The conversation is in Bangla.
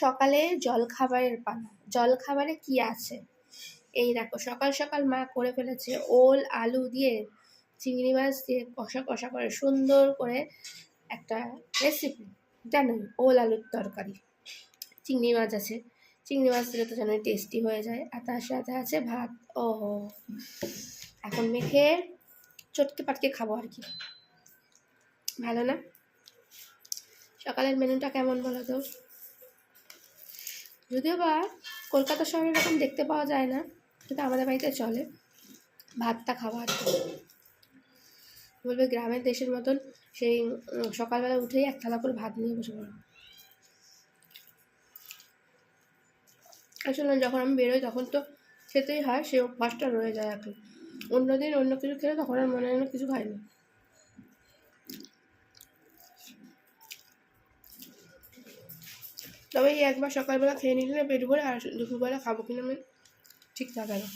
সকালে জলখাবারের পালা। জলখাবারে কি আছে? এই দেখো, সকাল সকাল মা করে ফেলেছে ওল আলু দিয়ে চিংড়ি মাছ দিয়ে কষা কষা করে সুন্দর করে একটা রেসিপি। জানোই, ওল আলুর তরকারি। চিংড়ি মাছ আছে, চিংড়ি মাছ দিলে তো জানোই টেস্টি হয়ে যায়। আর তার সাথে আছে ভাত। ও এখন মেখে চটকে পাটকে খাবো আর কি। ভালো না? সকালের মেনুটা কেমন বলো তো? যদিও বা কলকাতা শহরে এরকম দেখতে পাওয়া যায় না, কিন্তু আমাদের বাড়িতে চলে ভাতটা খাওয়া আর কি। বলবে গ্রামের দেশের মতন সেই সকালবেলা উঠেই এক থালা করে ভাত নিয়ে বসে পড়ো। আসলে যখন আমি বেরোই তখন তো খেতেই হয়, সেই অভ্যাসটা রয়ে যায় আর কি। অন্যদিন অন্য কিছু খেলে তখন আর মনে হয় না কিছু খাইনি। তবে এই একবার সকালবেলা খেয়ে নিলে পেট ভরে, আর দুপুরবেলা খাবো কিনা আমি ঠিক থাকে না।